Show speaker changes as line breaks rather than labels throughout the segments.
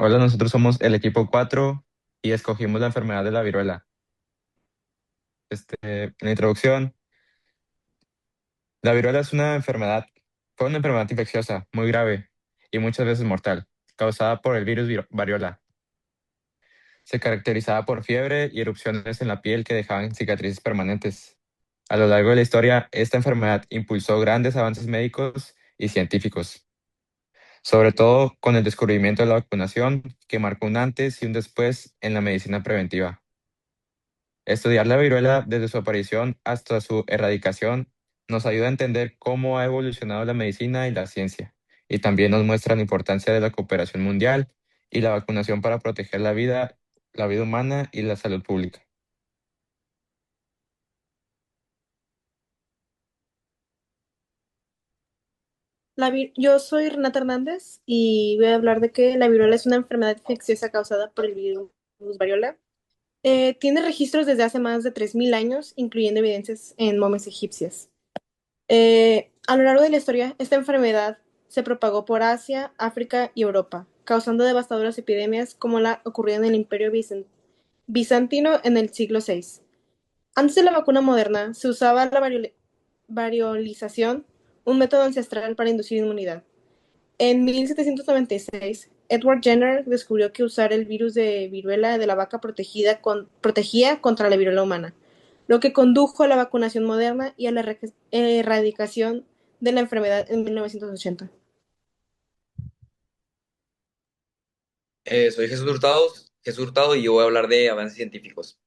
Hola, nosotros somos el equipo 4 y escogimos la enfermedad de la viruela. En la introducción, la viruela fue una enfermedad infecciosa muy grave y muchas veces mortal, causada por el virus variola. Se caracterizaba por fiebre y erupciones en la piel que dejaban cicatrices permanentes. A lo largo de la historia, esta enfermedad impulsó grandes avances médicos y científicos, sobre todo con el descubrimiento de la vacunación, que marcó un antes y un después en la medicina preventiva. Estudiar la viruela desde su aparición hasta su erradicación nos ayuda a entender cómo ha evolucionado la medicina y la ciencia, y también nos muestra la importancia de la cooperación mundial y la vacunación para proteger la vida humana y la salud pública.
Yo soy Renata Hernández y voy a hablar de que la viruela es una enfermedad infecciosa causada por el virus variola. Tiene registros desde hace más de 3.000 años, incluyendo evidencias en momias egipcias. A lo largo de la historia, esta enfermedad se propagó por Asia, África y Europa, causando devastadoras epidemias como la ocurrida en el Imperio Bizantino en el siglo VI. Antes de la vacuna moderna, se usaba la variolización, un método ancestral para inducir inmunidad. En 1796, Edward Jenner descubrió que usar el virus de viruela de la vaca protegía contra la viruela humana, lo que condujo a la vacunación moderna y a la erradicación de la enfermedad en 1980.
Soy Jesús Hurtado y yo voy a hablar de avances científicos.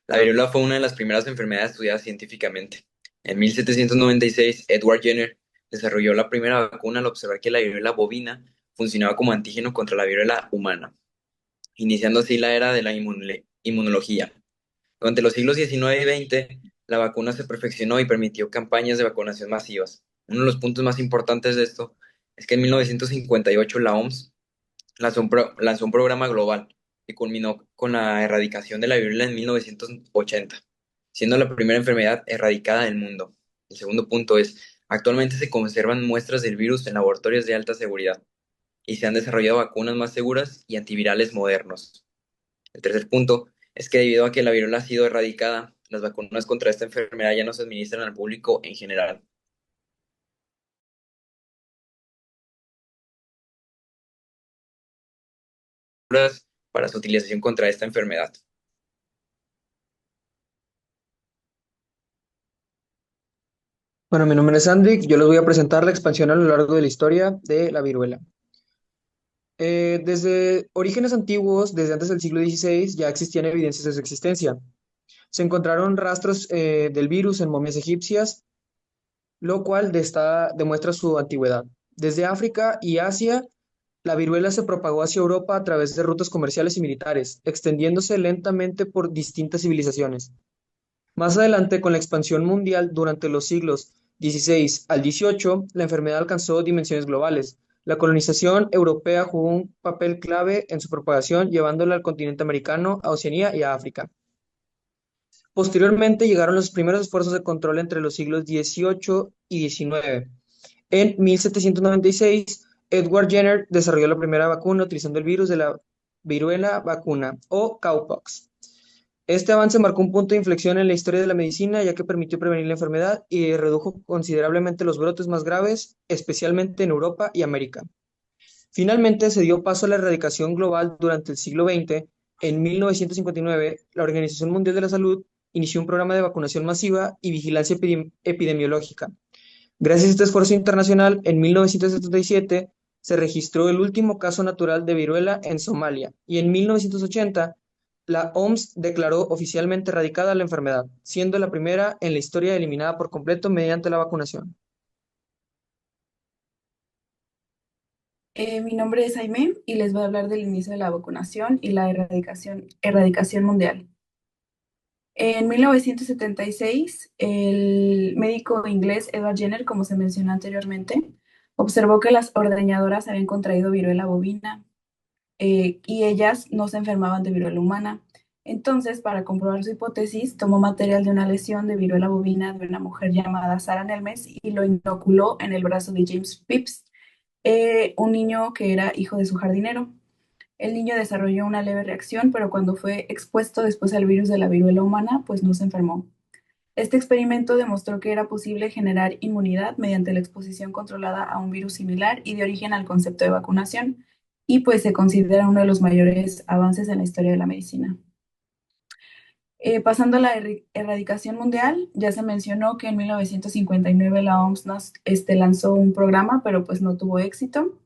La viruela fue una de las primeras enfermedades estudiadas científicamente. En 1796, Edward Jenner desarrolló la primera vacuna al observar que la viruela bovina funcionaba como antígeno contra la viruela humana, iniciando así la era de la inmunología. Durante los siglos XIX y XX, la vacuna se perfeccionó y permitió campañas de vacunación masivas. Uno de los puntos más importantes de esto es que en 1958 la OMS lanzó un programa global que culminó con la erradicación de la viruela en 1980, siendo la primera enfermedad erradicada del mundo. El segundo punto es, actualmente se conservan muestras del virus en laboratorios de alta seguridad y se han desarrollado vacunas más seguras y antivirales modernos. El tercer punto es que debido a que la viruela ha sido erradicada, las vacunas contra esta enfermedad ya no se administran al público en general. Para su utilización contra esta enfermedad.
Bueno, mi nombre es Andrick, yo les voy a presentar la expansión a lo largo de la historia de la viruela. Desde orígenes antiguos, desde antes del siglo XVI, ya existían evidencias de su existencia. Se encontraron rastros del virus en momias egipcias, lo cual demuestra su antigüedad. Desde África y Asia, la viruela se propagó hacia Europa a través de rutas comerciales y militares, extendiéndose lentamente por distintas civilizaciones. Más adelante, con la expansión mundial durante los siglos XVI al XVIII, la enfermedad alcanzó dimensiones globales. La colonización europea jugó un papel clave en su propagación, llevándola al continente americano, a Oceanía y a África. Posteriormente llegaron los primeros esfuerzos de control entre los siglos XVIII y XIX. En 1796, Edward Jenner desarrolló la primera vacuna utilizando el virus de la viruela vacuna o cowpox. Este avance marcó un punto de inflexión en la historia de la medicina, ya que permitió prevenir la enfermedad y redujo considerablemente los brotes más graves, especialmente en Europa y América. Finalmente, se dio paso a la erradicación global durante el siglo XX. En 1959, la Organización Mundial de la Salud inició un programa de vacunación masiva y vigilancia epidemiológica. Gracias a este esfuerzo internacional, en 1977 se registró el último caso natural de viruela en Somalia y en 1980 la OMS declaró oficialmente erradicada la enfermedad, siendo la primera en la historia eliminada por completo mediante la vacunación.
Mi nombre es Aimé y les voy a hablar del inicio de la vacunación y la erradicación mundial. En 1976, el médico inglés Edward Jenner, como se mencionó anteriormente, observó que las ordeñadoras habían contraído viruela bovina y ellas no se enfermaban de viruela humana. Entonces, para comprobar su hipótesis, tomó material de una lesión de viruela bovina de una mujer llamada Sarah Nelmes y lo inoculó en el brazo de James Phipps, un niño que era hijo de su jardinero. El niño desarrolló una leve reacción, pero cuando fue expuesto después al virus de la viruela humana, pues no se enfermó. Este experimento demostró que era posible generar inmunidad mediante la exposición controlada a un virus similar y de origen al concepto de vacunación, y pues se considera uno de los mayores avances en la historia de la medicina. Pasando a la erradicación mundial, ya se mencionó que en 1959 la OMS lanzó un programa, pero pues no tuvo éxito.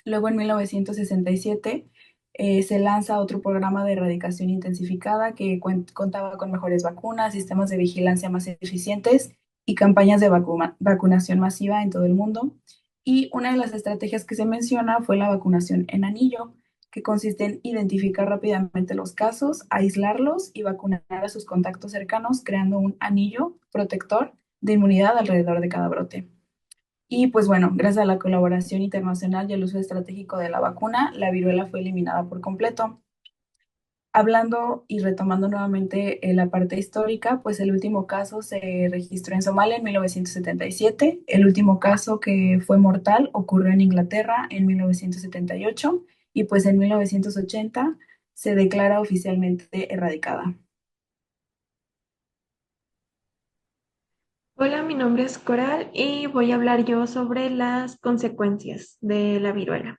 Luego en 1967 se lanza otro programa de erradicación intensificada que contaba con mejores vacunas, sistemas de vigilancia más eficientes y campañas de vacunación masiva en todo el mundo. Y una de las estrategias que se menciona fue la vacunación en anillo, que consiste en identificar rápidamente los casos, aislarlos y vacunar a sus contactos cercanos, creando un anillo protector de inmunidad alrededor de cada brote. Y pues bueno, gracias a la colaboración internacional y el uso estratégico de la vacuna, la viruela fue eliminada por completo. Hablando y retomando nuevamente la parte histórica, pues el último caso se registró en Somalia en 1977. El último caso que fue mortal ocurrió en Inglaterra en 1978 y pues en 1980 se declara oficialmente erradicada.
Hola, mi nombre es Coral y voy a hablar yo sobre las consecuencias de la viruela.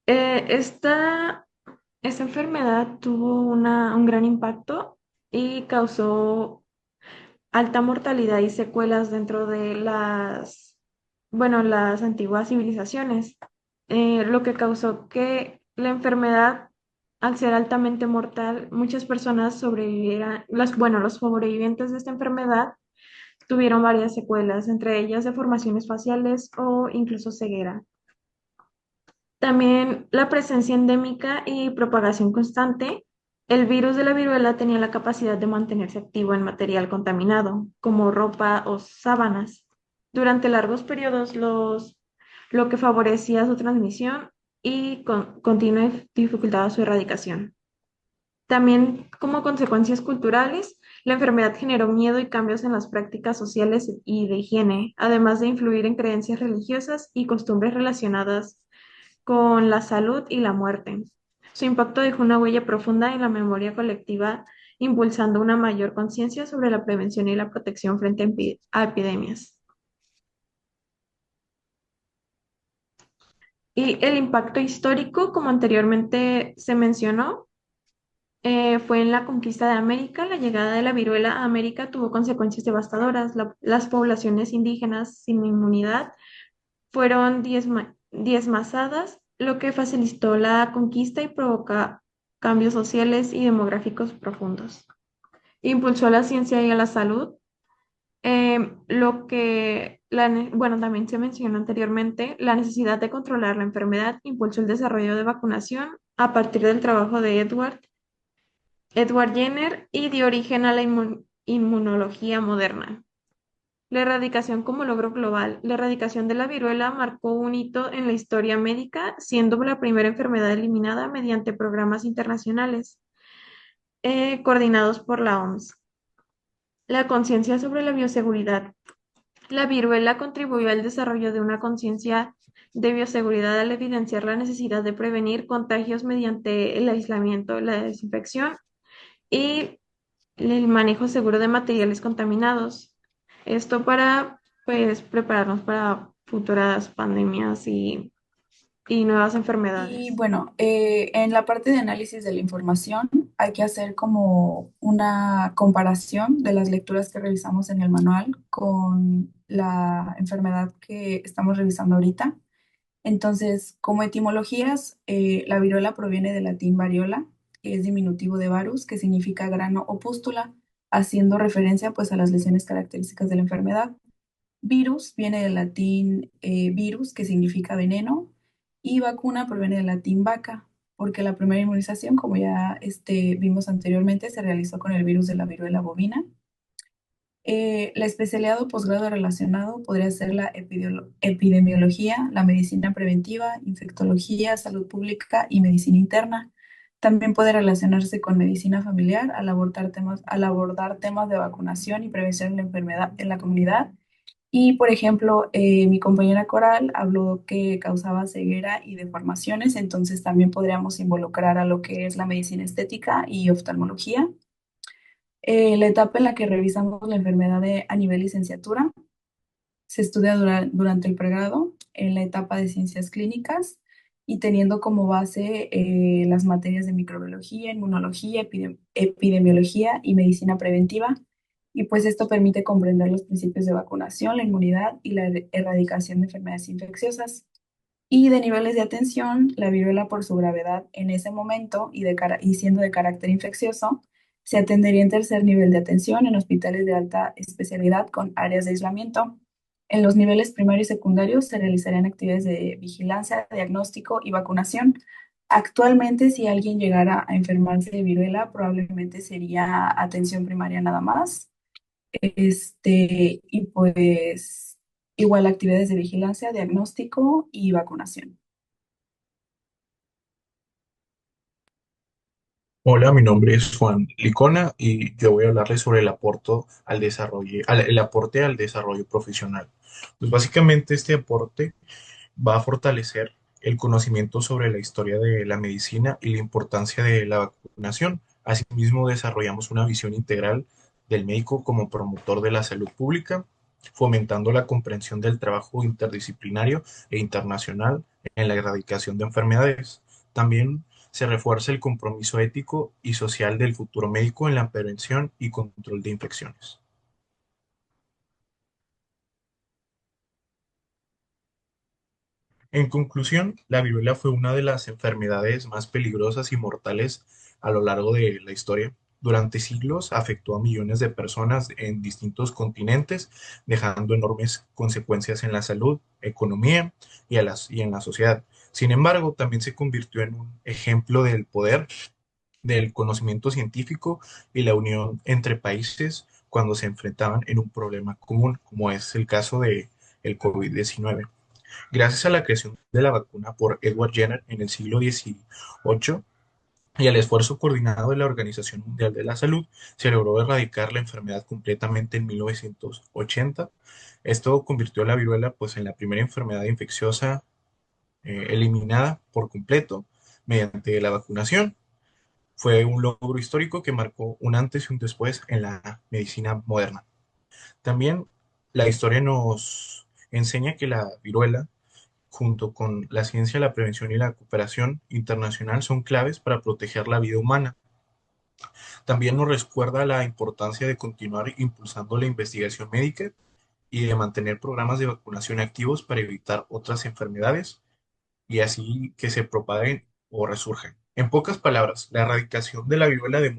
Esta enfermedad tuvo un gran impacto y causó alta mortalidad y secuelas dentro de las antiguas civilizaciones, lo que causó que la enfermedad, al ser altamente mortal, muchas personas sobrevivieran, los sobrevivientes de esta enfermedad tuvieron varias secuelas, entre ellas deformaciones faciales o incluso ceguera. También la presencia endémica y propagación constante. El virus de la viruela tenía la capacidad de mantenerse activo en material contaminado, como ropa o sábanas, durante largos periodos, lo que favorecía su transmisión y continua dificultaba su erradicación. También como consecuencias culturales, la enfermedad generó miedo y cambios en las prácticas sociales y de higiene, además de influir en creencias religiosas y costumbres relacionadas con la salud y la muerte. Su impacto dejó una huella profunda en la memoria colectiva, impulsando una mayor conciencia sobre la prevención y la protección frente a epidemias. Y el impacto histórico, como anteriormente se mencionó, fue en la conquista de América. La llegada de la viruela a América tuvo consecuencias devastadoras. Las poblaciones indígenas sin inmunidad fueron diezmazadas, lo que facilitó la conquista y provoca cambios sociales y demográficos profundos. Impulsó a la ciencia y a la salud, bueno, también se mencionó anteriormente, la necesidad de controlar la enfermedad impulsó el desarrollo de vacunación a partir del trabajo de Edward Jenner y dio origen a la inmunología moderna. La erradicación como logro global. La erradicación de la viruela marcó un hito en la historia médica, siendo la primera enfermedad eliminada mediante programas internacionales coordinados por la OMS. La conciencia sobre la bioseguridad. La viruela contribuyó al desarrollo de una conciencia de bioseguridad al evidenciar la necesidad de prevenir contagios mediante el aislamiento, la desinfección y el manejo seguro de materiales contaminados. Esto para, pues, prepararnos para futuras pandemias y nuevas enfermedades.
Y bueno, en la parte de análisis de la información hay que hacer como una comparación de las lecturas que revisamos en el manual con la enfermedad que estamos revisando ahorita. Entonces, como etimologías, la viruela proviene del latín variola, que es diminutivo de varus, que significa grano o pústula, haciendo referencia pues a las lesiones características de la enfermedad. Virus viene del latín virus, que significa veneno, y vacuna proviene del latín vaca, porque la primera inmunización, como ya vimos anteriormente, se realizó con el virus de la viruela bovina. La especialidad o posgrado relacionado podría ser la epidemiología, la medicina preventiva, infectología, salud pública y medicina interna. También puede relacionarse con medicina familiar al abordar temas de vacunación y prevención de la enfermedad en la comunidad Y, por ejemplo, mi compañera Coral habló que causaba ceguera y deformaciones, entonces también podríamos involucrar a lo que es la medicina estética y oftalmología. La etapa en la que revisamos la enfermedad a nivel licenciatura se estudia durante el pregrado, en la etapa de ciencias clínicas y teniendo como base las materias de microbiología, inmunología, epidemiología y medicina preventiva. Y pues esto permite comprender los principios de vacunación, la inmunidad y la erradicación de enfermedades infecciosas. Y de niveles de atención, la viruela por su gravedad en ese momento y siendo de carácter infeccioso, se atendería en tercer nivel de atención en hospitales de alta especialidad con áreas de aislamiento. En los niveles primario y secundarios se realizarían actividades de vigilancia, diagnóstico y vacunación. Actualmente, si alguien llegara a enfermarse de viruela, probablemente sería atención primaria nada más. Y pues igual actividades de vigilancia, diagnóstico y vacunación.
Hola, mi nombre es Juan Licona y yo voy a hablarles sobre el aporte al desarrollo profesional. Pues básicamente este aporte va a fortalecer el conocimiento sobre la historia de la medicina y la importancia de la vacunación. Asimismo, desarrollamos una visión integral del médico como promotor de la salud pública, fomentando la comprensión del trabajo interdisciplinario e internacional en la erradicación de enfermedades. También se refuerza el compromiso ético y social del futuro médico en la prevención y control de infecciones. En conclusión, la viruela fue una de las enfermedades más peligrosas y mortales a lo largo de la historia. Durante siglos afectó a millones de personas en distintos continentes, dejando enormes consecuencias en la salud, economía y en la sociedad. Sin embargo, también se convirtió en un ejemplo del poder, del conocimiento científico y la unión entre países cuando se enfrentaban en un problema común, como es el caso de el COVID-19. Gracias a la creación de la vacuna por Edward Jenner en el siglo XVIII y al esfuerzo coordinado de la Organización Mundial de la Salud, se logró erradicar la enfermedad completamente en 1980. Esto convirtió a la viruela pues, en la primera enfermedad infecciosa eliminada por completo mediante la vacunación. Fue un logro histórico que marcó un antes y un después en la medicina moderna. También la historia nos enseña que la viruela junto con la ciencia, la prevención y la cooperación internacional son claves para proteger la vida humana. También nos recuerda la importancia de continuar impulsando la investigación médica y de mantener programas de vacunación activos para evitar otras enfermedades y así que se propaguen o resurjan. En pocas palabras, la erradicación de la viruela de